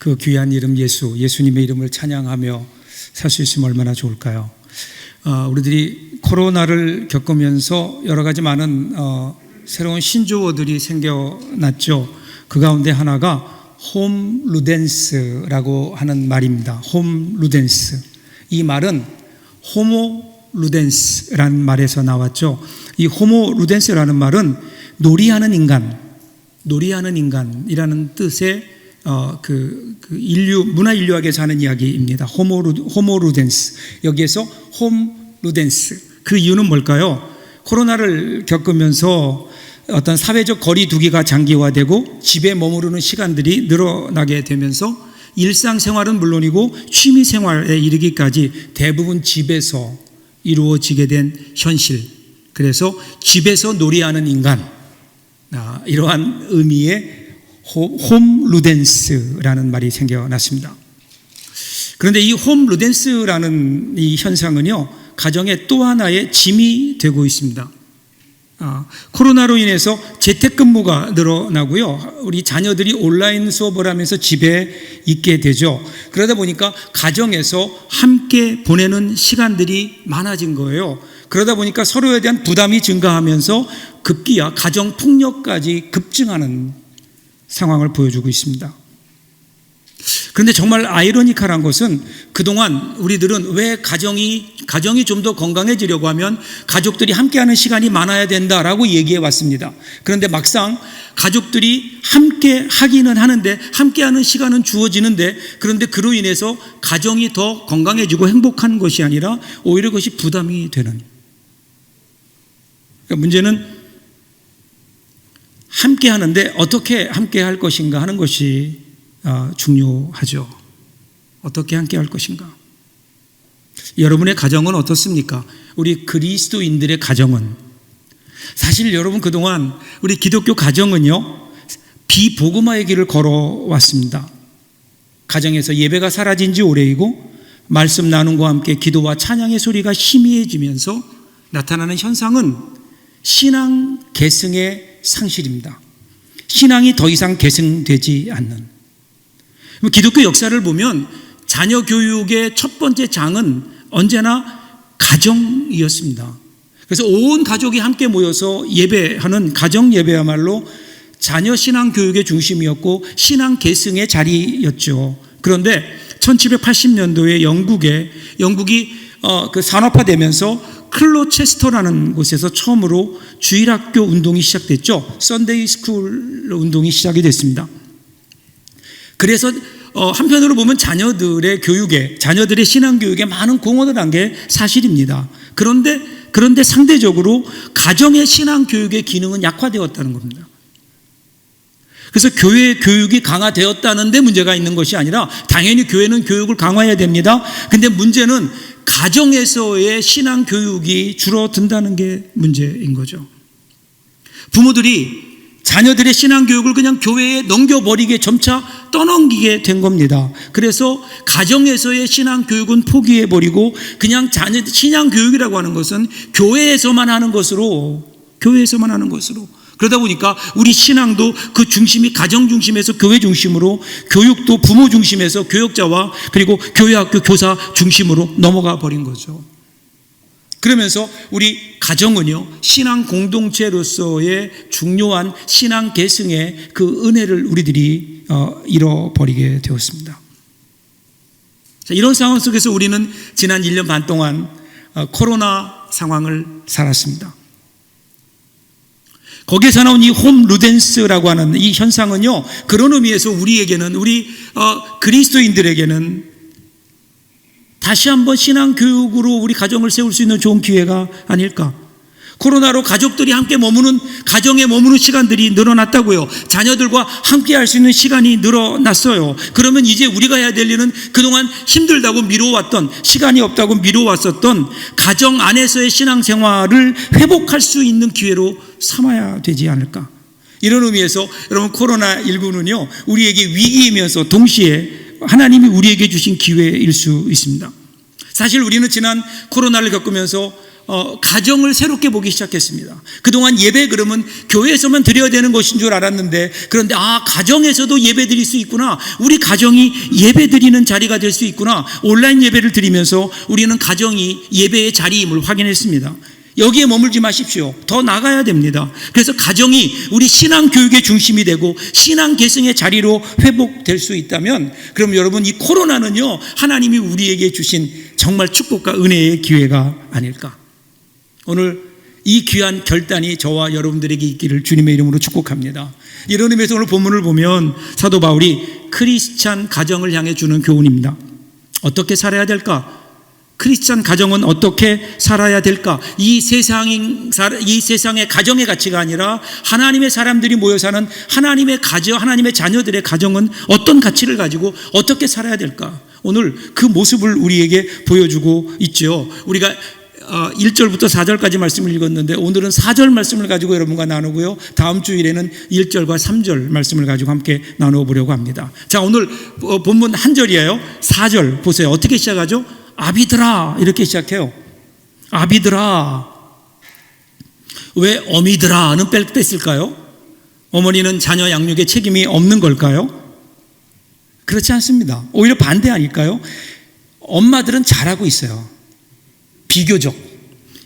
그 귀한 이름 예수님의 이름을 찬양하며 살 수 있으면 얼마나 좋을까요? 우리들이 코로나를 겪으면서 여러 가지 많은 새로운 신조어들이 생겨났죠. 그 가운데 하나가 홈루덴스라고 하는 말입니다. 홈루덴스. 이 말은 호모루덴스라는 말에서 나왔죠. 이 호모루덴스라는 말은 놀이하는 인간이라는 뜻의 문화 인류학에서 하는 이야기입니다. 호모루덴스. 여기에서 홈루덴스. 그 이유는 뭘까요? 코로나를 겪으면서 어떤 사회적 거리 두기가 장기화되고 집에 머무르는 시간들이 늘어나게 되면서 일상생활은 물론이고 취미생활에 이르기까지 대부분 집에서 이루어지게 된 현실. 그래서 집에서 놀이하는 인간, 이러한 의미의 홈루덴스라는 말이 생겨났습니다. 그런데 이 홈루덴스라는 이 현상은요, 가정의 또 하나의 짐이 되고 있습니다. 코로나로 인해서 재택근무가 늘어나고요, 우리 자녀들이 온라인 수업을 하면서 집에 있게 되죠. 그러다 보니까 가정에서 함께 보내는 시간들이 많아진 거예요. 그러다 보니까 서로에 대한 부담이 증가하면서 급기야 가정폭력까지 급증하는 상황을 보여주고 있습니다. 그런데 정말 아이러니컬한 것은 그동안 우리들은 왜 가정이 좀 더 건강해지려고 하면 가족들이 함께하는 시간이 많아야 된다라고 얘기해 왔습니다. 그런데 막상 가족들이 함께 하기는 하는데, 함께하는 시간은 주어지는데, 그런데 그로 인해서 가정이 더 건강해지고 행복한 것이 아니라 오히려 그것이 부담이 되는. 그러니까 문제는 함께 하는데 어떻게 함께 할 것인가 하는 것이 중요하죠. 어떻게 함께 할 것인가. 여러분의 가정은 어떻습니까? 우리 그리스도인들의 가정은, 사실 여러분 그동안 우리 기독교 가정은요, 비복음화의 길을 걸어왔습니다. 가정에서 예배가 사라진 지 오래이고 말씀 나눔과 함께 기도와 찬양의 소리가 희미해지면서 나타나는 현상은 신앙 계승의 상실입니다. 신앙이 더 이상 계승되지 않는. 기독교 역사를 보면 자녀 교육의 첫 번째 장은 언제나 가정이었습니다. 그래서 온 가족이 함께 모여서 예배하는 가정 예배야말로 자녀 신앙 교육의 중심이었고 신앙 계승의 자리였죠. 그런데 1780년도에 영국이 산업화되면서 클로체스터라는 곳에서 처음으로 주일학교 운동이 시작됐죠. 썬데이 스쿨 운동이 시작이 됐습니다. 그래서 한편으로 보면 자녀들의 신앙 교육에 많은 공헌을 한 게 사실입니다. 그런데 상대적으로 가정의 신앙 교육의 기능은 약화되었다는 겁니다. 그래서 교회 교육이 강화되었다는데 문제가 있는 것이 아니라, 당연히 교회는 교육을 강화해야 됩니다. 근데 문제는 가정에서의 신앙 교육이 줄어든다는 게 문제인 거죠. 부모들이 자녀들의 신앙 교육을 그냥 교회에 넘겨버리게, 점차 떠넘기게 된 겁니다. 그래서 가정에서의 신앙 교육은 포기해버리고 그냥 신앙 교육이라고 하는 것은 교회에서만 하는 것으로, 그러다 보니까 우리 신앙도 그 중심이 가정 중심에서 교회 중심으로, 교육도 부모 중심에서 교역자와 그리고 교회학교 교사 중심으로 넘어가 버린 거죠. 그러면서 우리 가정은요, 신앙 공동체로서의 중요한 신앙 계승의 그 은혜를 우리들이 잃어버리게 되었습니다. 자, 이런 상황 속에서 우리는 지난 1년 반 동안 코로나 상황을 살았습니다. 거기에서 나온 이 홈루덴스라고 하는 이 현상은요, 그런 의미에서 우리에게는, 우리 그리스도인들에게는 다시 한번 신앙 교육으로 우리 가정을 세울 수 있는 좋은 기회가 아닐까. 코로나로 가족들이 함께 가정에 머무는 시간들이 늘어났다고요. 자녀들과 함께 할 수 있는 시간이 늘어났어요. 그러면 이제 우리가 해야 될 일은 그동안 힘들다고 미뤄왔던, 시간이 없다고 미뤄왔었던 가정 안에서의 신앙생활을 회복할 수 있는 기회로 삼아야 되지 않을까. 이런 의미에서 여러분, 코로나19는요, 우리에게 위기이면서 동시에 하나님이 우리에게 주신 기회일 수 있습니다. 사실 우리는 지난 코로나를 겪으면서 가정을 새롭게 보기 시작했습니다. 그동안 예배 그러면 교회에서만 드려야 되는 것인 줄 알았는데, 그런데 가정에서도 예배 드릴 수 있구나, 우리 가정이 예배 드리는 자리가 될 수 있구나, 온라인 예배를 드리면서 우리는 가정이 예배의 자리임을 확인했습니다. 여기에 머물지 마십시오. 더 나가야 됩니다. 그래서 가정이 우리 신앙 교육의 중심이 되고 신앙 계승의 자리로 회복될 수 있다면, 그럼 여러분, 이 코로나는요, 하나님이 우리에게 주신 정말 축복과 은혜의 기회가 아닐까. 오늘 이 귀한 결단이 저와 여러분들에게 있기를 주님의 이름으로 축복합니다. 이런 의미에서 오늘 본문을 보면 사도 바울이 크리스찬 가정을 향해 주는 교훈입니다. 어떻게 살아야 될까? 크리스찬 가정은 어떻게 살아야 될까? 이 세상의 가정의 가치가 아니라 하나님의 사람들이 모여 사는 하나님의 가정, 하나님의 자녀들의 가정은 어떤 가치를 가지고 어떻게 살아야 될까? 오늘 그 모습을 우리에게 보여주고 있죠. 우리가 1절부터 4절까지 말씀을 읽었는데, 오늘은 4절 말씀을 가지고 여러분과 나누고요, 다음 주일에는 1절과 3절 말씀을 가지고 함께 나누어 보려고 합니다. 자, 오늘 본문 한 절이에요. 4절 보세요. 어떻게 시작하죠? 아비들아, 이렇게 시작해요. 아비들아. 왜 어미들아는 뺐을까요? 어머니는 자녀 양육에 책임이 없는 걸까요? 그렇지 않습니다. 오히려 반대 아닐까요? 엄마들은 잘하고 있어요. 비교적.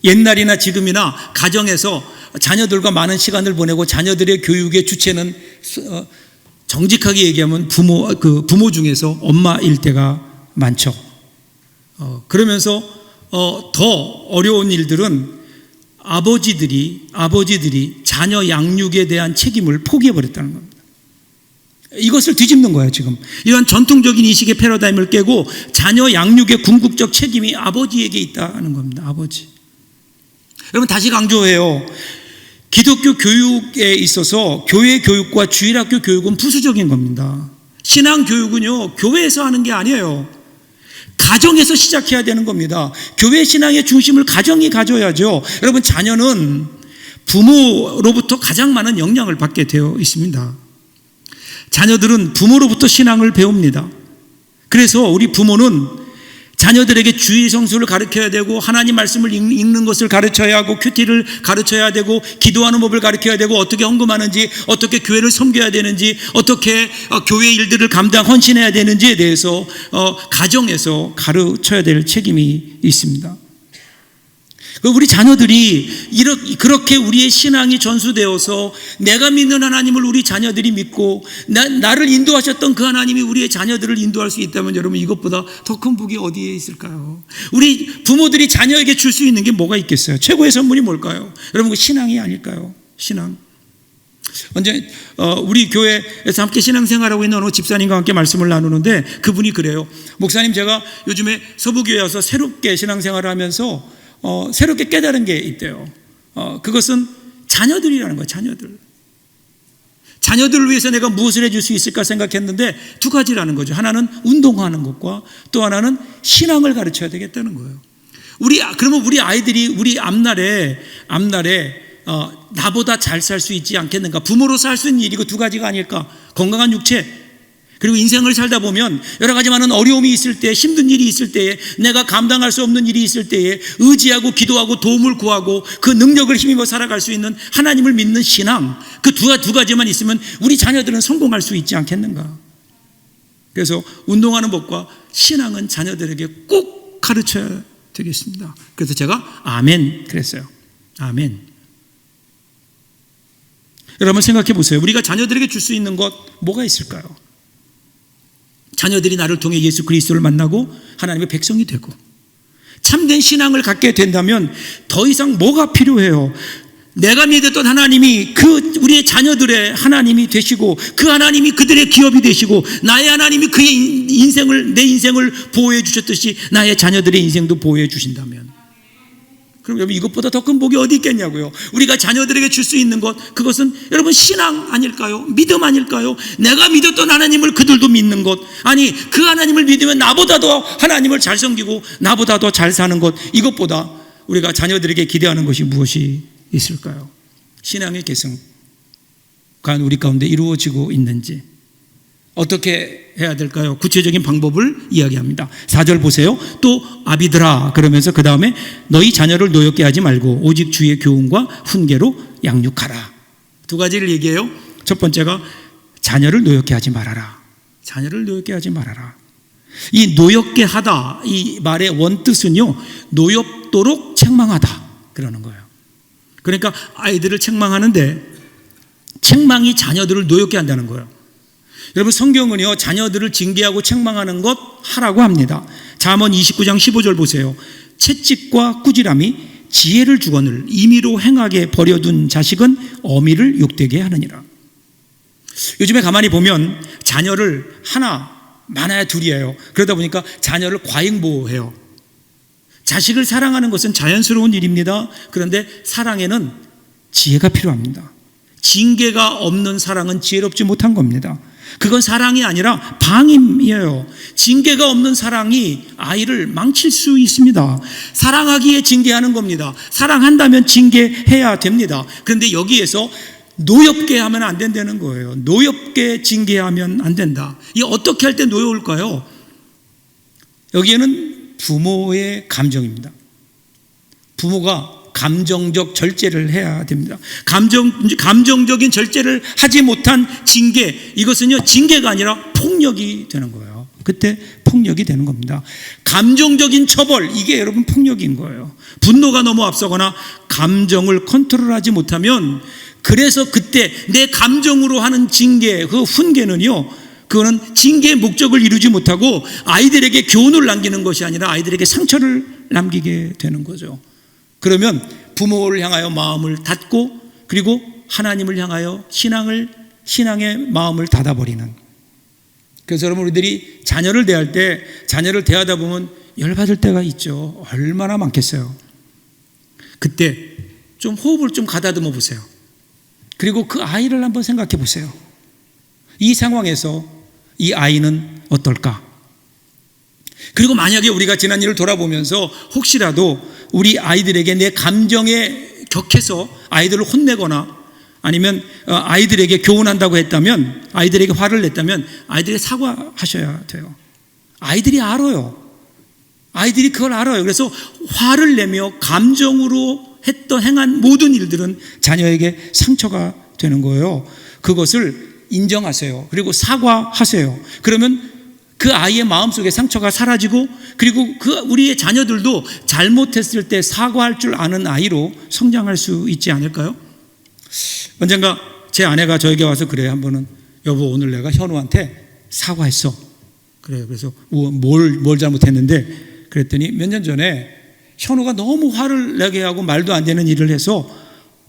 옛날이나 지금이나 가정에서 자녀들과 많은 시간을 보내고 자녀들의 교육의 주체는 정직하게 얘기하면 부모 중에서 엄마일 때가 많죠. 그러면서 더 어려운 일들은 아버지들이 자녀 양육에 대한 책임을 포기해버렸다는 겁니다. 이것을 뒤집는 거예요. 지금 이러한 전통적인 인식의 패러다임을 깨고 자녀 양육의 궁극적 책임이 아버지에게 있다는 겁니다. 아버지. 여러분, 다시 강조해요. 기독교 교육에 있어서 교회 교육과 주일학교 교육은 부수적인 겁니다. 신앙 교육은요, 교회에서 하는 게 아니에요. 가정에서 시작해야 되는 겁니다. 교회 신앙의 중심을 가정이 가져야죠. 여러분, 자녀는 부모로부터 가장 많은 영향을 받게 되어 있습니다. 자녀들은 부모로부터 신앙을 배웁니다. 그래서 우리 부모는 자녀들에게 주일 성수를 가르쳐야 되고, 하나님 말씀을 읽는 것을 가르쳐야 하고, 큐티를 가르쳐야 되고, 기도하는 법을 가르쳐야 되고, 어떻게 헌금하는지, 어떻게 교회를 섬겨야 되는지, 어떻게 교회 일들을 헌신해야 되는지에 대해서 가정에서 가르쳐야 될 책임이 있습니다. 우리 자녀들이 그렇게 우리의 신앙이 전수되어서 내가 믿는 하나님을 우리 자녀들이 믿고 나를 인도하셨던 그 하나님이 우리의 자녀들을 인도할 수 있다면, 여러분, 이것보다 더 큰 복이 어디에 있을까요? 우리 부모들이 자녀에게 줄 수 있는 게 뭐가 있겠어요? 최고의 선물이 뭘까요? 여러분, 그 신앙이 아닐까요? 신앙. 언제 우리 교회에서 함께 신앙생활하고 있는 어느 집사님과 함께 말씀을 나누는데, 그분이 그래요. 목사님, 제가 요즘에 서부교회 와서 새롭게 신앙생활을 하면서 새롭게 깨달은 게 있대요. 그것은 자녀들이라는 거예요. 자녀들을 위해서 내가 무엇을 해줄 수 있을까 생각했는데, 두 가지라는 거죠. 하나는 운동하는 것과 또 하나는 신앙을 가르쳐야 되겠다는 거예요. 그러면 우리 아이들이 우리 앞날에 나보다 잘 살 수 있지 않겠는가? 부모로서 할 수 있는 일이 그 두 가지가 아닐까? 건강한 육체, 그리고 인생을 살다 보면 여러 가지 많은 어려움이 있을 때, 힘든 일이 있을 때에, 내가 감당할 수 없는 일이 있을 때에 의지하고 기도하고 도움을 구하고 그 능력을 힘입어 살아갈 수 있는 하나님을 믿는 신앙, 그 두 가지만 있으면 우리 자녀들은 성공할 수 있지 않겠는가? 그래서 운동하는 법과 신앙은 자녀들에게 꼭 가르쳐야 되겠습니다. 그래서 제가 아멘 그랬어요. 아멘. 여러분, 생각해 보세요. 우리가 자녀들에게 줄 수 있는 것 뭐가 있을까요? 자녀들이 나를 통해 예수 그리스도를 만나고 하나님의 백성이 되고 참된 신앙을 갖게 된다면 더 이상 뭐가 필요해요? 내가 믿었던 하나님이 우리의 자녀들의 하나님이 되시고, 그 하나님이 그들의 기업이 되시고, 나의 하나님이 내 인생을 보호해 주셨듯이 나의 자녀들의 인생도 보호해 주신다면, 그럼 여러분, 이것보다 더 큰 복이 어디 있겠냐고요. 우리가 자녀들에게 줄 수 있는 것, 그것은 여러분 신앙 아닐까요? 믿음 아닐까요? 내가 믿었던 하나님을 그들도 믿는 것, 아니 그 하나님을 믿으면 나보다 더 하나님을 잘 섬기고 나보다 더 잘 사는 것, 이것보다 우리가 자녀들에게 기대하는 것이 무엇이 있을까요? 신앙의 계승 과연 우리 가운데 이루어지고 있는지, 어떻게 해야 될까요? 구체적인 방법을 이야기합니다. 4절 보세요. 또 아비들아 그러면서 그 다음에 너희 자녀를 노엽게 하지 말고 오직 주의 교훈과 훈계로 양육하라. 두 가지를 얘기해요. 첫 번째가 자녀를 노엽게 하지 말아라. 자녀를 노엽게 하지 말아라. 이 노엽게 하다 이 말의 원뜻은요, 노엽도록 책망하다 그러는 거예요. 그러니까 아이들을 책망하는데 책망이 자녀들을 노엽게 한다는 거예요. 여러분 성경은요, 자녀들을 징계하고 책망하는 것 하라고 합니다. 잠언 29장 15절 보세요. 채찍과 꾸지람이 지혜를 주거늘 임의로 행하게 버려둔 자식은 어미를 욕되게 하느니라. 요즘에 가만히 보면 자녀를 하나 많아야 둘이에요. 그러다 보니까 자녀를 과잉보호해요. 자식을 사랑하는 것은 자연스러운 일입니다. 그런데 사랑에는 지혜가 필요합니다. 징계가 없는 사랑은 지혜롭지 못한 겁니다. 그건 사랑이 아니라 방임이에요. 징계가 없는 사랑이 아이를 망칠 수 있습니다. 사랑하기에 징계하는 겁니다. 사랑한다면 징계해야 됩니다. 그런데 여기에서 노엽게 하면 안 된다는 거예요. 노엽게 징계하면 안 된다. 이 어떻게 할 때 노여울까요? 여기에는 부모의 감정입니다. 부모가 감정적 절제를 해야 됩니다. 감정적인 절제를 하지 못한 징계, 이것은요 징계가 아니라 폭력이 되는 거예요. 그때 폭력이 되는 겁니다. 감정적인 처벌, 이게 여러분 폭력인 거예요. 분노가 너무 앞서거나 감정을 컨트롤하지 못하면, 그래서 그때 내 감정으로 하는 징계, 그 훈계는요, 그거는 징계의 목적을 이루지 못하고 아이들에게 교훈을 남기는 것이 아니라 아이들에게 상처를 남기게 되는 거죠. 그러면 부모를 향하여 마음을 닫고, 그리고 하나님을 향하여 신앙의 마음을 닫아버리는. 그래서 여러분, 우리들이 자녀를 대하다 보면 열받을 때가 있죠. 얼마나 많겠어요. 그때 좀 호흡을 좀 가다듬어 보세요. 그리고 그 아이를 한번 생각해 보세요. 이 상황에서 이 아이는 어떨까? 그리고 만약에 우리가 지난 일을 돌아보면서 혹시라도 우리 아이들에게 내 감정에 격해서 아이들을 혼내거나 아니면 아이들에게 교훈한다고 했다면, 아이들에게 화를 냈다면 아이들에게 사과하셔야 돼요. 아이들이 알아요. 아이들이 그걸 알아요. 그래서 화를 내며 감정으로 행한 모든 일들은 자녀에게 상처가 되는 거예요. 그것을 인정하세요. 그리고 사과하세요. 그러면 그 아이의 마음속에 상처가 사라지고, 그리고 우리의 자녀들도 잘못했을 때 사과할 줄 아는 아이로 성장할 수 있지 않을까요? 언젠가 제 아내가 저에게 와서 그래요. 한 번은, 여보 오늘 내가 현우한테 사과했어. 그래요. 그래서 뭘 잘못했는데, 그랬더니 몇 년 전에 현우가 너무 화를 내게 하고 말도 안 되는 일을 해서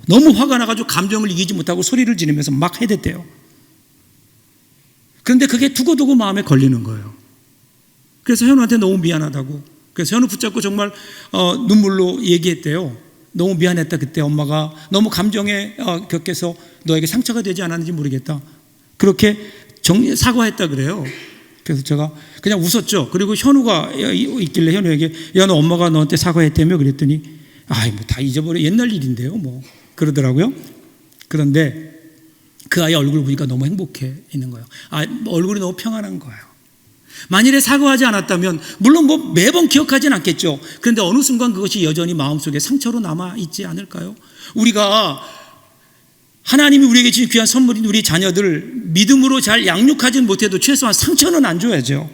너무 화가 나가지고 감정을 이기지 못하고 소리를 지르면서 막 해댔대요. 그런데 그게 두고두고 마음에 걸리는 거예요. 그래서 현우한테 너무 미안하다고. 그래서 현우 붙잡고 정말 눈물로 얘기했대요. 너무 미안했다. 그때 엄마가 너무 감정에 격해서 너에게 상처가 되지 않았는지 모르겠다. 그렇게 사과했다 그래요. 그래서 제가 그냥 웃었죠. 그리고 현우가 있길래 현우에게, 야, 너 엄마가 너한테 사과했다며? 그랬더니 뭐 다 잊어버려, 옛날 일인데요 뭐 그러더라고요. 그런데 그 아이 얼굴 보니까 너무 행복해 있는 거예요. 얼굴이 너무 평안한 거예요. 만일에 사과하지 않았다면, 물론 뭐 매번 기억하진 않겠죠. 그런데 어느 순간 그것이 여전히 마음속에 상처로 남아있지 않을까요? 우리가 하나님이 우리에게 주신 귀한 선물인 우리 자녀들 믿음으로 잘 양육하진 못해도 최소한 상처는 안 줘야죠.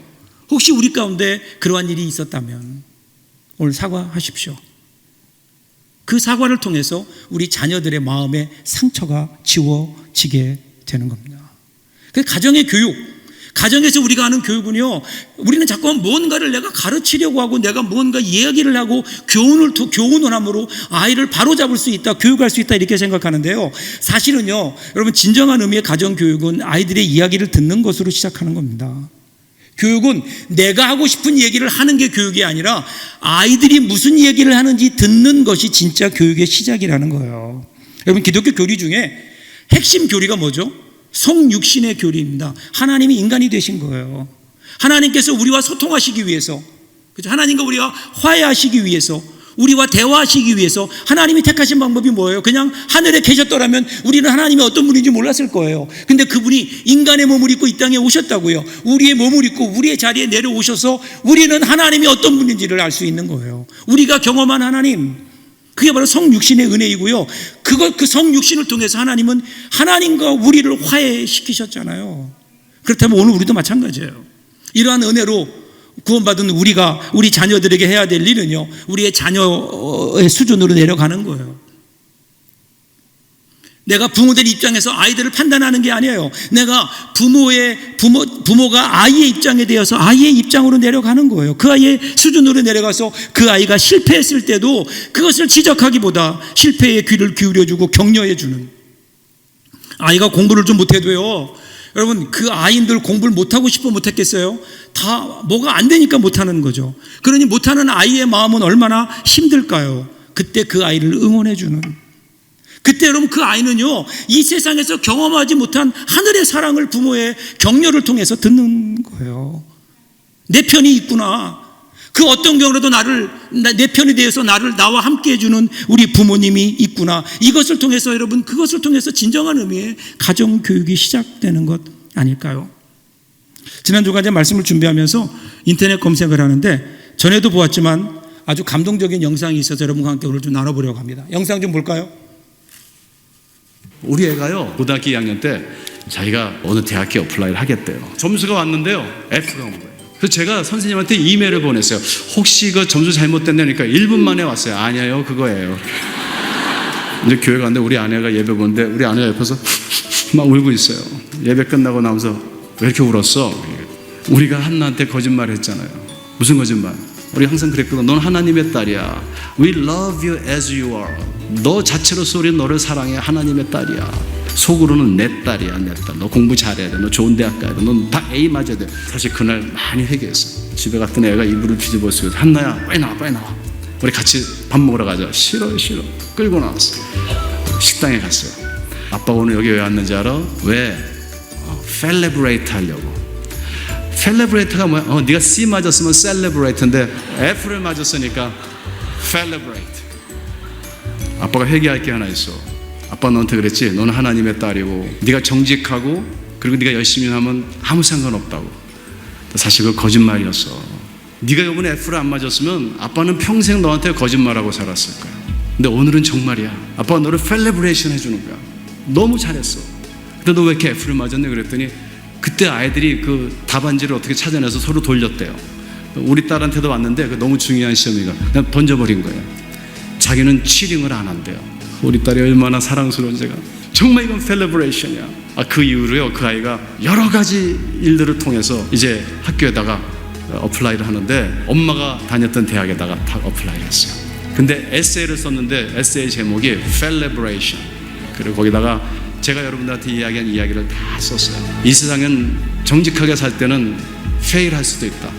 혹시 우리 가운데 그러한 일이 있었다면 오늘 사과하십시오. 그 사과를 통해서 우리 자녀들의 마음에 상처가 지워지게 되는 겁니다. 그 가정의 교육, 가정에서 우리가 하는 교육은요, 우리는 자꾸 뭔가를 내가 가르치려고 하고 내가 뭔가 이야기를 하고 교훈을 함으로 아이를 바로잡을 수 있다, 교육할 수 있다 이렇게 생각하는데요, 사실은요 여러분, 진정한 의미의 가정교육은 아이들의 이야기를 듣는 것으로 시작하는 겁니다. 교육은 내가 하고 싶은 얘기를 하는 게 교육이 아니라 아이들이 무슨 얘기를 하는지 듣는 것이 진짜 교육의 시작이라는 거예요. 여러분, 기독교 교리 중에 핵심 교리가 뭐죠? 성육신의 교리입니다. 하나님이 인간이 되신 거예요. 하나님께서 우리와 소통하시기 위해서, 그렇죠? 하나님과 우리와 화해하시기 위해서, 우리와 대화하시기 위해서 하나님이 택하신 방법이 뭐예요? 그냥 하늘에 계셨더라면 우리는 하나님이 어떤 분인지 몰랐을 거예요. 근데 그분이 인간의 몸을 입고 이 땅에 오셨다고요. 우리의 몸을 입고 우리의 자리에 내려오셔서 우리는 하나님이 어떤 분인지를 알 수 있는 거예요. 우리가 경험한 하나님, 그게 바로 성육신의 은혜이고요. 그 성육신을 통해서 하나님은 하나님과 우리를 화해시키셨잖아요. 그렇다면 오늘 우리도 마찬가지예요. 이러한 은혜로 구원받은 우리 자녀들에게 해야 될 일은요, 우리의 자녀의 수준으로 내려가는 거예요. 내가 부모들 입장에서 아이들을 판단하는 게 아니에요. 내가 부모가 아이의 입장에 대해서 아이의 입장으로 내려가는 거예요. 그 아이의 수준으로 내려가서 그 아이가 실패했을 때도 그것을 지적하기보다 실패에 귀를 기울여주고 격려해주는, 아이가 공부를 좀 못해도요, 여러분, 그 아이들 공부를 못하고 싶어 못했겠어요? 다 뭐가 안 되니까 못하는 거죠. 그러니 못하는 아이의 마음은 얼마나 힘들까요? 그때 그 아이를 응원해주는, 그때 여러분 그 아이는요, 이 세상에서 경험하지 못한 하늘의 사랑을 부모의 격려를 통해서 듣는 거예요. 내 편이 있구나. 그 어떤 경우라도 내 편이 되어서 나와 함께 해주는 우리 부모님이 있구나. 이것을 통해서 여러분, 그것을 통해서 진정한 의미의 가정교육이 시작되는 것 아닐까요? 지난 주간 말씀을 준비하면서 인터넷 검색을 하는데 전에도 보았지만 아주 감동적인 영상이 있어서 여러분과 함께 오늘 좀 나눠보려고 합니다. 영상 좀 볼까요? 우리 애가요, 고등학교 2학년 때 자기가 어느 대학교에 어플라이를 하겠대요. 점수가 왔는데요, F가 온 거예요. 그래서 제가 선생님한테 이메일을 보냈어요. 혹시 그 점수 잘못됐냐니까 1분 만에 왔어요. 아니에요, 그거예요. 이제 교회 갔는데 우리 아내가 예배 보는데 우리 아내가 옆에서 막 울고 있어요. 예배 끝나고 나면서 왜 이렇게 울었어? 우리가 한나한테 거짓말 했잖아요. 무슨 거짓말? 우리 항상 그랬거든. 넌 하나님의 딸이야. We love you as you are. 너 자체로서 우리 너를 사랑해. 하나님의 딸이야. 속으로는 내 딸이야, 내 딸. 너 공부 잘해야 돼. 너 좋은 대학 가야 돼. 넌 다 A 맞아야 돼. 사실 그날 많이 회개했어. 집에 갔더니 애가 이불을 뒤집어 쓰고, 한나야, 빨리 나와, 빨리 나와. 우리 같이 밥 먹으러 가자. 싫어. 끌고 나왔어. 식당에 갔어요. 아빠 오늘 여기 왜 왔는지 알아? 왜? 셀레브레이트 하려고. 셀레브레이트가 뭐야? 네가 C 맞았으면 셀레브레이트인데 F를 맞았으니까 셀레브레이트. 아빠가 회개할 게 하나 있어. 아빠 너한테 그랬지? 너는 하나님의 딸이고 네가 정직하고 그리고 네가 열심히 하면 아무 상관없다고. 사실 그 거짓말이었어. 네가 이번에 F를 안 맞았으면 아빠는 평생 너한테 거짓말하고 살았을 거야. 근데 오늘은 정말이야. 아빠가 너를 셀레브레이션 해주는 거야. 너무 잘했어. 근데 너 왜 이렇게 F를 맞았네? 그랬더니 그때 아이들이 그 답안지를 어떻게 찾아내서 서로 돌렸대요. 우리 딸한테도 왔는데 너무 중요한 시험이가 그냥 던져버린 거예요. 자기는 치링을 안 한대요. 우리 딸이 얼마나 사랑스러운 제가. 정말 이건 셀레브레이션이야. 그 이후로요, 그 아이가 여러 가지 일들을 통해서 이제 학교에다가 어플라이를 하는데 엄마가 다녔던 대학에다가 다 어플라이를 했어요. 근데 에세이를 썼는데 에세이 제목이 셀레브레이션. 그리고 거기다가 제가 여러분들한테 이야기한 이야기를 다 썼어요. 이 세상은 정직하게 살 때는 페일할 수도 있다.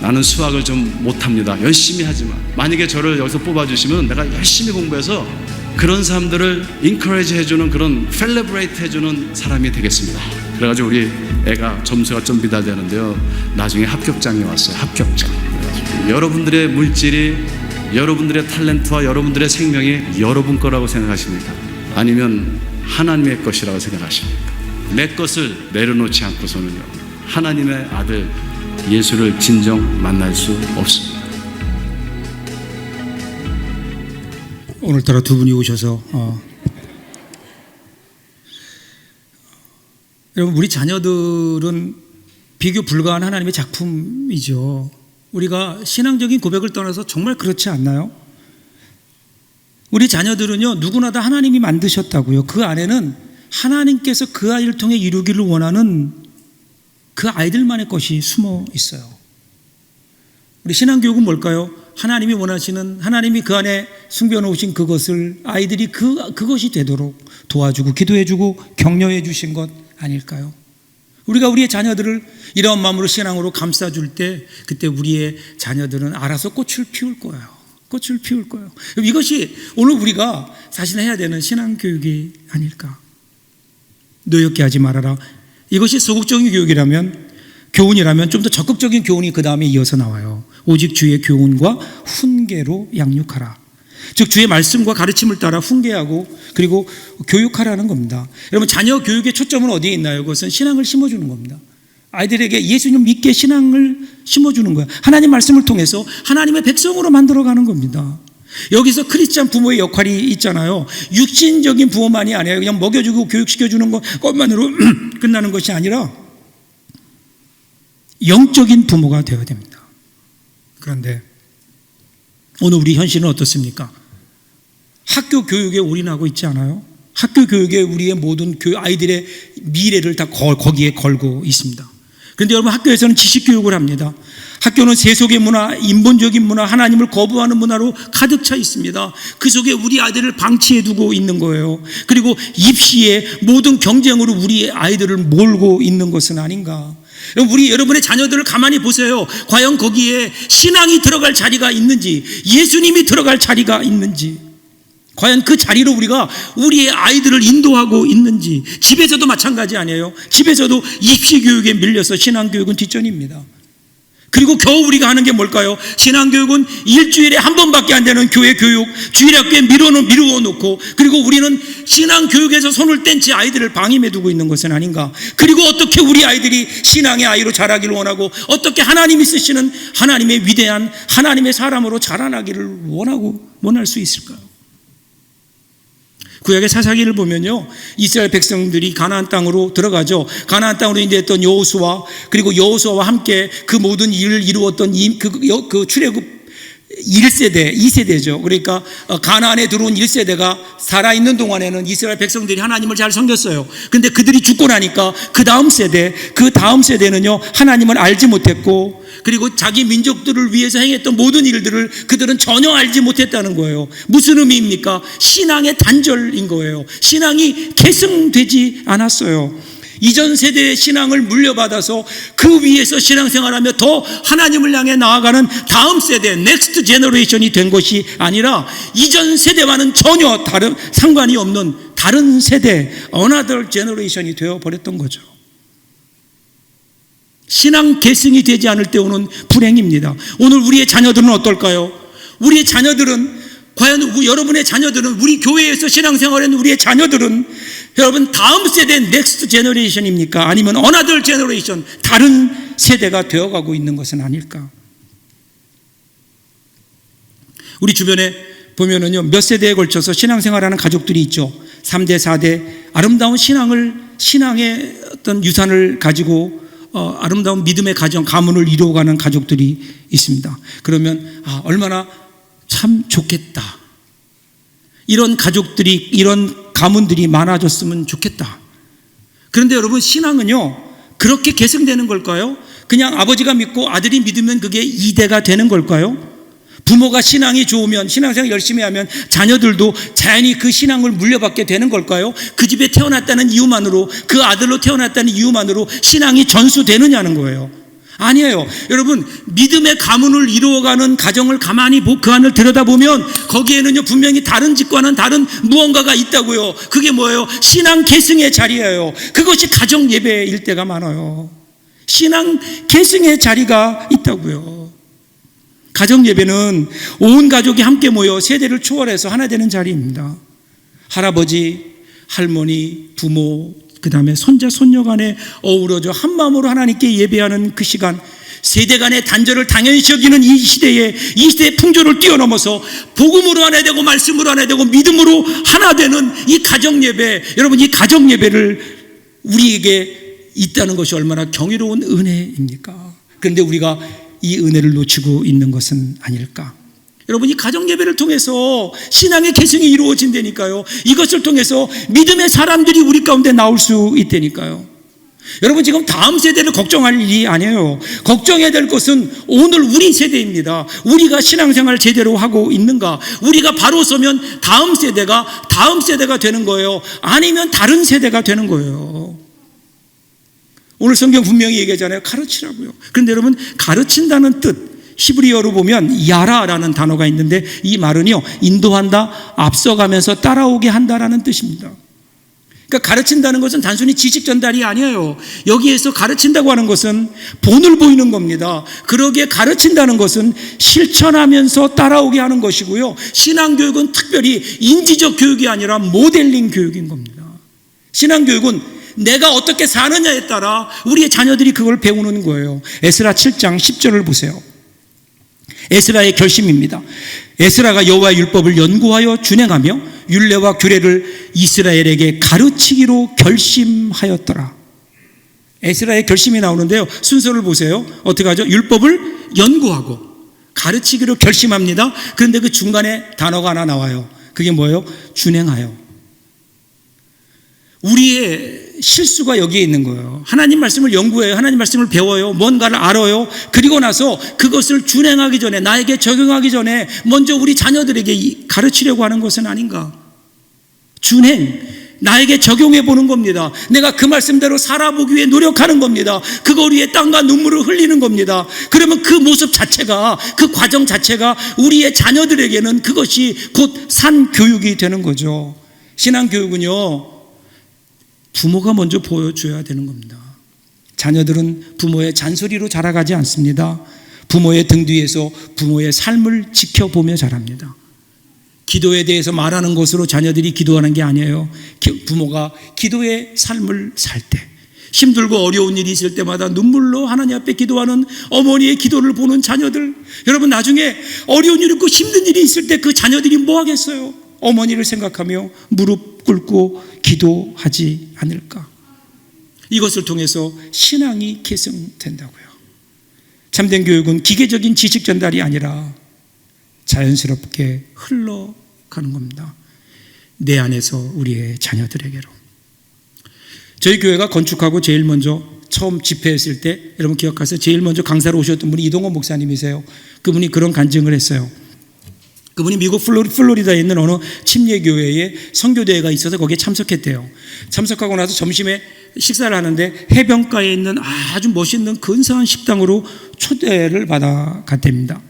나는 수학을 좀 못합니다. 열심히 하지만 만약에 저를 여기서 뽑아주시면 내가 열심히 공부해서 그런 사람들을 인커리지 해주는, 그런 셀레브레이트 해주는 사람이 되겠습니다. 그래가지고 우리 애가 점수가 좀 비달되는데요, 나중에 합격장이 왔어요. 합격장. 여러분들의 물질이, 여러분들의 탤런트와 여러분들의 생명이 여러분 거라고 생각하십니까? 아니면 하나님의 것이라고 생각하십니까? 내 것을 내려놓지 않고서는요, 하나님의 아들 예수를 진정 만날 수 없습니다. 오늘따라 두 분이 오셔서 여러분, 우리 자녀들은 비교 불가한 하나님의 작품이죠. 우리가 신앙적인 고백을 떠나서 정말 그렇지 않나요? 우리 자녀들은요, 누구나 다 하나님이 만드셨다고요. 그 안에는 하나님께서 그 아이를 통해 이루기를 원하는 그 아이들만의 것이 숨어 있어요. 우리 신앙교육은 뭘까요? 하나님이 원하시는, 하나님이 그 안에 숨겨놓으신 그것을 아이들이 그것이 되도록 도와주고 기도해주고 격려해 주신 것 아닐까요? 우리가 우리의 자녀들을 이런 마음으로 신앙으로 감싸줄 때 그때 우리의 자녀들은 알아서 꽃을 피울 거예요. 꽃을 피울 거예요. 이것이 오늘 우리가 사실 해야 되는 신앙교육이 아닐까. 노엽게 하지 말아라. 이것이 소극적인 교육이라면 교훈이라면 좀 더 적극적인 교훈이 그 다음에 이어서 나와요. 오직 주의 교훈과 훈계로 양육하라. 즉 주의 말씀과 가르침을 따라 훈계하고 그리고 교육하라는 겁니다. 여러분, 자녀 교육의 초점은 어디에 있나요? 그것은 신앙을 심어주는 겁니다. 아이들에게 예수님 믿게 신앙을 심어주는 거예요. 하나님 말씀을 통해서 하나님의 백성으로 만들어가는 겁니다. 여기서 크리스찬 부모의 역할이 있잖아요. 육신적인 부모만이 아니에요. 그냥 먹여주고 교육시켜주는 것만으로 끝나는 것이 아니라 영적인 부모가 되어야 됩니다. 그런데 오늘 우리 현실은 어떻습니까? 학교 교육에 올인하고 있지 않아요? 학교 교육에 우리의 모든 아이들의 미래를 다 거기에 걸고 있습니다. 그런데 여러분, 학교에서는 지식교육을 합니다. 학교는 세속의 문화, 인본적인 문화, 하나님을 거부하는 문화로 가득 차 있습니다. 그 속에 우리 아이들을 방치해 두고 있는 거예요. 그리고 입시에 모든 경쟁으로 우리 아이들을 몰고 있는 것은 아닌가. 여러분의 자녀들을 가만히 보세요. 과연 거기에 신앙이 들어갈 자리가 있는지, 예수님이 들어갈 자리가 있는지, 과연 그 자리로 우리가 우리의 아이들을 인도하고 있는지. 집에서도 마찬가지 아니에요? 집에서도 입시교육에 밀려서 신앙교육은 뒷전입니다. 그리고 겨우 우리가 하는 게 뭘까요? 신앙교육은 일주일에 한 번밖에 안 되는 교회 교육, 주일학교에 미루어 놓고, 그리고 우리는 신앙교육에서 손을 뗀 채 아이들을 방임해 두고 있는 것은 아닌가. 그리고 어떻게 우리 아이들이 신앙의 아이로 자라기를 원하고, 어떻게 하나님이 쓰시는 하나님의 위대한 하나님의 사람으로 자라나기를 원할 수 있을까요? 구약의 사사기를 보면요, 이스라엘 백성들이 가나안 땅으로 들어가죠. 가나안 땅으로 인도했던 여호수아, 그리고 여호수아와 함께 그 모든 일을 이루었던 그 출애굽 1세대, 2세대죠. 그러니까 가나안에 들어온 1세대가 살아있는 동안에는 이스라엘 백성들이 하나님을 잘 섬겼어요. 근데 그들이 죽고 나니까 그 다음 세대는요, 하나님을 알지 못했고, 그리고 자기 민족들을 위해서 행했던 모든 일들을 그들은 전혀 알지 못했다는 거예요. 무슨 의미입니까? 신앙의 단절인 거예요. 신앙이 계승되지 않았어요. 이전 세대의 신앙을 물려받아서 그 위에서 신앙생활하며 더 하나님을 향해 나아가는 다음 세대, 넥스트 제너레이션이 된 것이 아니라 이전 세대와는 전혀 상관이 없는 다른 세대, another generation이 되어버렸던 거죠. 신앙 계승이 되지 않을 때 오는 불행입니다. 오늘 우리의 자녀들은 어떨까요? 우리의 자녀들은, 과연 여러분의 자녀들은, 우리 교회에서 신앙생활하는 우리의 자녀들은 여러분 다음 세대 넥스트 제너레이션입니까? 아니면 어나더 제너레이션, 다른 세대가 되어가고 있는 것은 아닐까? 우리 주변에 보면은요, 몇 세대에 걸쳐서 신앙생활하는 가족들이 있죠. 3대, 4대 아름다운 신앙의 어떤 유산을 가지고 아름다운 믿음의 가문을 이루어가는 가족들이 있습니다. 그러면 얼마나 참 좋겠다. 이런 가족들이, 이런 가문들이 많아졌으면 좋겠다. 그런데 여러분, 신앙은요, 그렇게 계승되는 걸까요? 그냥 아버지가 믿고 아들이 믿으면 그게 이대가 되는 걸까요? 부모가 신앙이 좋으면, 신앙생활 열심히 하면 자녀들도 자연히 그 신앙을 물려받게 되는 걸까요? 그 집에 태어났다는 이유만으로, 그 아들로 태어났다는 이유만으로 신앙이 전수되느냐는 거예요. 아니에요. 여러분, 믿음의 가문을 이루어가는 가정을 가만히 그 안을 들여다보면 거기에는요, 분명히 다른 집과는 다른 무언가가 있다고요. 그게 뭐예요? 신앙 계승의 자리예요. 그것이 가정 예배일 때가 많아요. 신앙 계승의 자리가 있다고요. 가정 예배는 온 가족이 함께 모여 세대를 초월해서 하나 되는 자리입니다. 할아버지, 할머니, 부모, 그 다음에 손자, 손녀 간에 어우러져 한 마음으로 하나님께 예배하는 그 시간, 세대 간의 단절을 당연시 여기는 이 시대의 풍조를 뛰어넘어서 복음으로 하나 되고 말씀으로 하나 되고 믿음으로 하나 되는 이 가정 예배, 여러분, 이 가정 예배를 우리에게 있다는 것이 얼마나 경이로운 은혜입니까? 그런데 우리가 이 은혜를 놓치고 있는 것은 아닐까? 여러분, 이 가정 예배를 통해서 신앙의 계승이 이루어진다니까요. 이것을 통해서 믿음의 사람들이 우리 가운데 나올 수 있다니까요. 여러분, 지금 다음 세대를 걱정할 일이 아니에요. 걱정해야 될 것은 오늘 우리 세대입니다. 우리가 신앙생활을 제대로 하고 있는가? 우리가 바로 서면 다음 세대가 되는 거예요. 아니면 다른 세대가 되는 거예요. 오늘 성경 분명히 얘기하잖아요. 가르치라고요. 그런데 여러분, 가르친다는 뜻, 히브리어로 보면 야라라는 단어가 있는데 이 말은요, 인도한다, 앞서가면서 따라오게 한다라는 뜻입니다. 그러니까 가르친다는 것은 단순히 지식 전달이 아니에요. 여기에서 가르친다고 하는 것은 본을 보이는 겁니다. 그러기에 가르친다는 것은 실천하면서 따라오게 하는 것이고요. 신앙교육은 특별히 인지적 교육이 아니라 모델링 교육인 겁니다. 신앙교육은 내가 어떻게 사느냐에 따라 우리의 자녀들이 그걸 배우는 거예요. 에스라 7장 10절을 보세요. 에스라의 결심입니다. 에스라가 여호와의 율법을 연구하여 준행하며 율례와 규례를 이스라엘에게 가르치기로 결심하였더라. 에스라의 결심이 나오는데요. 순서를 보세요. 어떻게 하죠? 율법을 연구하고 가르치기로 결심합니다. 그런데 그 중간에 단어가 하나 나와요. 그게 뭐예요? 준행하여. 우리의 실수가 여기에 있는 거예요. 하나님 말씀을 연구해요. 하나님 말씀을 배워요. 뭔가를 알아요. 그리고 나서 그것을 준행하기 전에, 나에게 적용하기 전에 먼저 우리 자녀들에게 가르치려고 하는 것은 아닌가. 준행, 나에게 적용해 보는 겁니다. 내가 그 말씀대로 살아보기 위해 노력하는 겁니다. 그걸 위해 땀과 눈물을 흘리는 겁니다. 그러면 그 모습 자체가, 그 과정 자체가 우리의 자녀들에게는 그것이 곧 산 교육이 되는 거죠. 신앙교육은요, 부모가 먼저 보여줘야 되는 겁니다. 자녀들은 부모의 잔소리로 자라가지 않습니다. 부모의 등 뒤에서 부모의 삶을 지켜보며 자랍니다. 기도에 대해서 말하는 것으로 자녀들이 기도하는 게 아니에요. 부모가 기도의 삶을 살 때, 힘들고 어려운 일이 있을 때마다 눈물로 하나님 앞에 기도하는 어머니의 기도를 보는 자녀들, 여러분 나중에 어려운 일 있고 힘든 일이 있을 때 그 자녀들이 뭐 하겠어요? 어머니를 생각하며 무릎 꿇고 기도하지 않을까? 이것을 통해서 신앙이 계승된다고요. 참된 교육은 기계적인 지식 전달이 아니라 자연스럽게 흘러가는 겁니다. 내 안에서 우리의 자녀들에게로. 저희 교회가 건축하고 제일 먼저 처음 집회했을 때, 여러분 기억하세요? 제일 먼저 강사로 오셨던 분이 이동원 목사님이세요. 그분이 그런 간증을 했어요. 그분이 미국 플로리다에 있는 어느 침례교회에 선교대회가 있어서 거기에 참석했대요. 참석하고 나서 점심에 식사를 하는데 해변가에 있는 아주 멋있는 근사한 식당으로 초대를 받아갔답니다.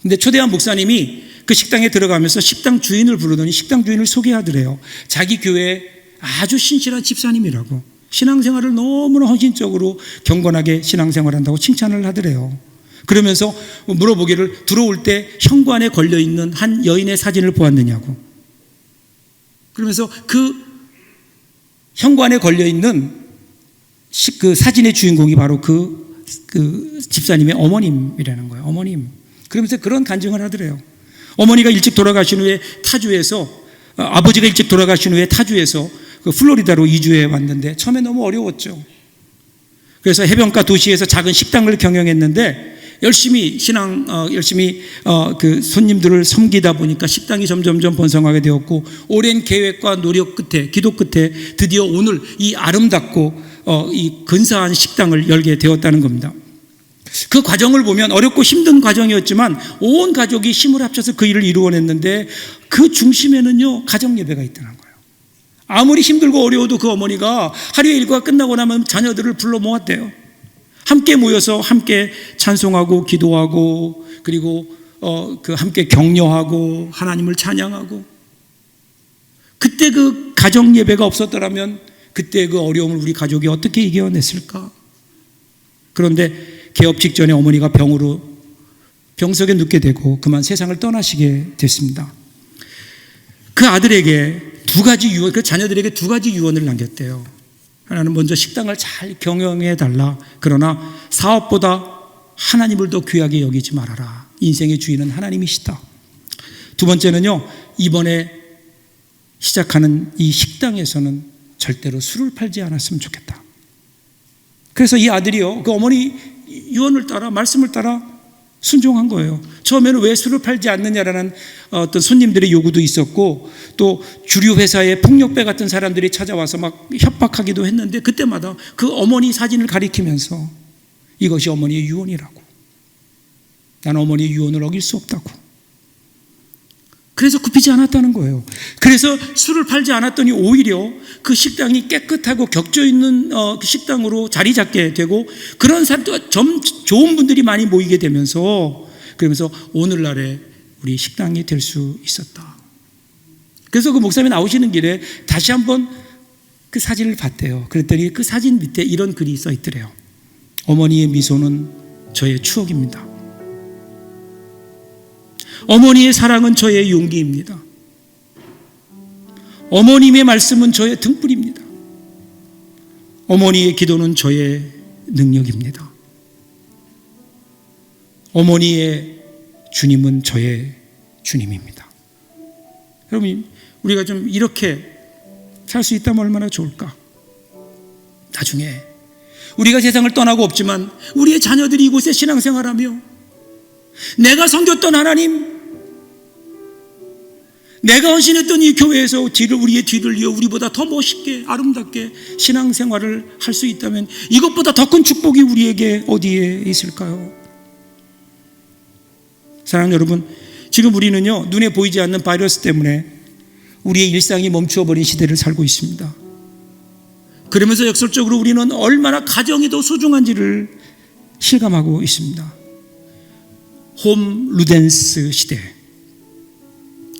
근데 초대한 목사님이 그 식당에 들어가면서 식당 주인을 부르더니 식당 주인을 소개하더래요. 자기 교회에 아주 신실한 집사님이라고, 신앙생활을 너무나 헌신적으로 경건하게 신앙생활한다고 칭찬을 하더래요. 그러면서 물어보기를, 들어올 때 현관에 걸려있는 한 여인의 사진을 보았느냐고. 그러면서 그 현관에 걸려있는 그 사진의 주인공이 바로 그 집사님의 어머님이라는 거예요. 어머님. 그러면서 그런 간증을 하더래요. 어머니가 일찍 돌아가신 후에 타주에서, 아버지가 일찍 돌아가신 후에 타주에서 그 플로리다로 이주해 왔는데 처음에 너무 어려웠죠. 그래서 해변가 도시에서 작은 식당을 경영했는데 열심히 그 손님들을 섬기다 보니까 식당이 점점점 번성하게 되었고, 오랜 계획과 노력 끝에, 기도 끝에 드디어 오늘 이 아름답고 이 근사한 식당을 열게 되었다는 겁니다. 그 과정을 보면 어렵고 힘든 과정이었지만 온 가족이 힘을 합쳐서 그 일을 이루어냈는데, 그 중심에는요 가정 예배가 있다는 거예요. 아무리 힘들고 어려워도 그 어머니가 하루의 일과가 끝나고 나면 자녀들을 불러 모았대요. 함께 모여서 함께 찬송하고 기도하고, 그리고 그 함께 격려하고 하나님을 찬양하고. 그때 그 가정 예배가 없었더라면 그때 그 어려움을 우리 가족이 어떻게 이겨냈을까? 그런데 개업 직전에 어머니가 병석에 눕게 되고 그만 세상을 떠나시게 됐습니다. 그 아들에게 그 자녀들에게 두 가지 유언을 남겼대요. 하나는 먼저 식당을 잘 경영해 달라. 그러나 사업보다 하나님을 더 귀하게 여기지 말아라. 인생의 주인은 하나님이시다. 두 번째는요, 이번에 시작하는 이 식당에서는 절대로 술을 팔지 않았으면 좋겠다. 그래서 이 아들이요, 그 어머니 유언을 따라, 말씀을 따라 순종한 거예요. 처음에는 왜 술을 팔지 않느냐라는 어떤 손님들의 요구도 있었고, 또 주류 회사의 폭력배 같은 사람들이 찾아와서 막 협박하기도 했는데, 그때마다 그 어머니 사진을 가리키면서 이것이 어머니의 유언이라고, 나는 어머니의 유언을 어길 수 없다고. 그래서 굽히지 않았다는 거예요. 그래서 술을 팔지 않았더니 오히려 그 식당이 깨끗하고 격조 있는 그 식당으로 자리 잡게 되고, 그런 사람들, 좋은 분들이 많이 모이게 되면서, 그러면서 오늘날에 우리 식당이 될 수 있었다. 그래서 그 목사님이 나오시는 길에 다시 한번 그 사진을 봤대요. 그랬더니 그 사진 밑에 이런 글이 써 있더래요. 어머니의 미소는 저의 추억입니다. 어머니의 사랑은 저의 용기입니다. 어머님의 말씀은 저의 등불입니다. 어머니의 기도는 저의 능력입니다. 어머니의 주님은 저의 주님입니다. 여러분, 우리가 좀 이렇게 살 수 있다면 얼마나 좋을까? 나중에 우리가 세상을 떠나고 없지만 우리의 자녀들이 이곳에 신앙생활하며 내가 섬겼던 하나님, 내가 헌신했던 이 교회에서 우리의 뒤를 이어 우리보다 더 멋있게 아름답게 신앙생활을 할 수 있다면 이것보다 더 큰 축복이 우리에게 어디에 있을까요? 사랑하는 여러분, 지금 우리는요, 눈에 보이지 않는 바이러스 때문에 우리의 일상이 멈추어버린 시대를 살고 있습니다. 그러면서 역설적으로 우리는 얼마나 가정이 더 소중한지를 실감하고 있습니다. 홈 루덴스 시대,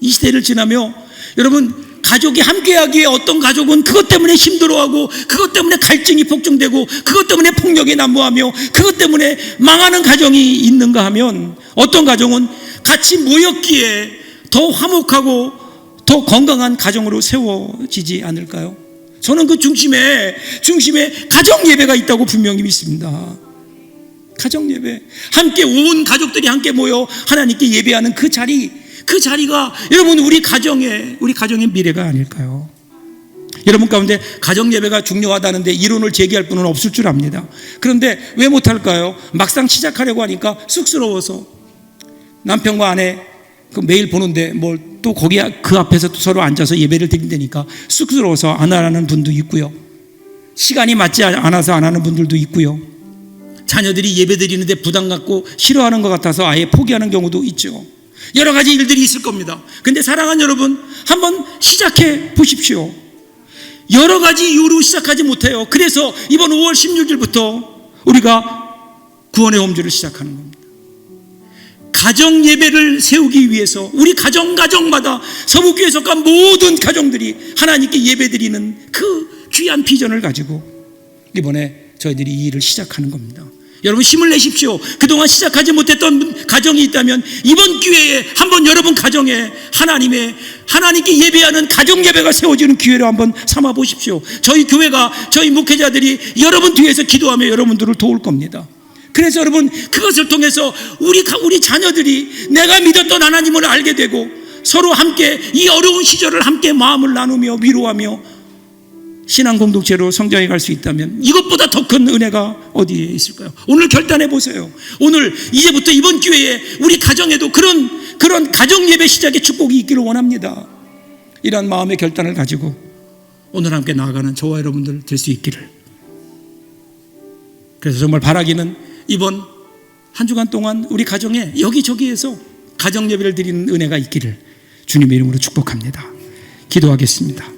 이 시대를 지나며 여러분, 가족이 함께하기에 어떤 가족은 그것 때문에 힘들어하고 그것 때문에 갈증이 폭증되고 그것 때문에 폭력이 난무하며 그것 때문에 망하는 가정이 있는가 하면 어떤 가정은 같이 모였기에 더 화목하고 더 건강한 가정으로 세워지지 않을까요? 저는 그 중심에 가정 예배가 있다고 분명히 믿습니다. 가정 예배, 함께 온 가족들이 함께 모여 하나님께 예배하는 그 자리가 여러분 우리 가정의 미래가 아닐까요? 여러분 가운데 가정 예배가 중요하다는데 이론을 제기할 분은 없을 줄 압니다. 그런데 왜 못할까요? 막상 시작하려고 하니까 쑥스러워서 남편과 아내 매일 보는데 뭘 또 거기 그 앞에서 또 서로 앉아서 예배를 드린다니까 쑥스러워서 안 하는 분도 있고요. 시간이 맞지 않아서 안 하는 분들도 있고요. 자녀들이 예배 드리는데 부담 갖고 싫어하는 것 같아서 아예 포기하는 경우도 있죠. 여러 가지 일들이 있을 겁니다. 근데 사랑하는 여러분, 한번 시작해 보십시오. 여러 가지 이유로 시작하지 못해요. 그래서 이번 5월 16일부터 우리가 구원의 홈주를 시작하는 겁니다. 가정 예배를 세우기 위해서 우리 가정마다 서북교회에 속한 모든 가정들이 하나님께 예배드리는 그 귀한 비전을 가지고 이번에 저희들이 이 일을 시작하는 겁니다. 여러분 힘을 내십시오. 그동안 시작하지 못했던 가정이 있다면 이번 기회에 한번 여러분 가정에 하나님께 예배하는 가정 예배가 세워지는 기회로 한번 삼아 보십시오. 저희 교회가, 저희 목회자들이 여러분 뒤에서 기도하며 여러분들을 도울 겁니다. 그래서 여러분 그것을 통해서 우리 자녀들이 내가 믿었던 하나님을 알게 되고 서로 함께 이 어려운 시절을 함께 마음을 나누며 위로하며 신앙 공동체로 성장해 갈 수 있다면 이것보다 더 큰 은혜가 어디에 있을까요? 오늘 결단해 보세요. 오늘 이제부터 이번 기회에 우리 가정에도 그런 가정 예배 시작의 축복이 있기를 원합니다. 이런 마음의 결단을 가지고 오늘 함께 나아가는 저와 여러분들 될 수 있기를. 그래서 정말 바라기는 이번 한 주간 동안 우리 가정에 여기저기에서 가정 예배를 드리는 은혜가 있기를 주님의 이름으로 축복합니다. 기도하겠습니다.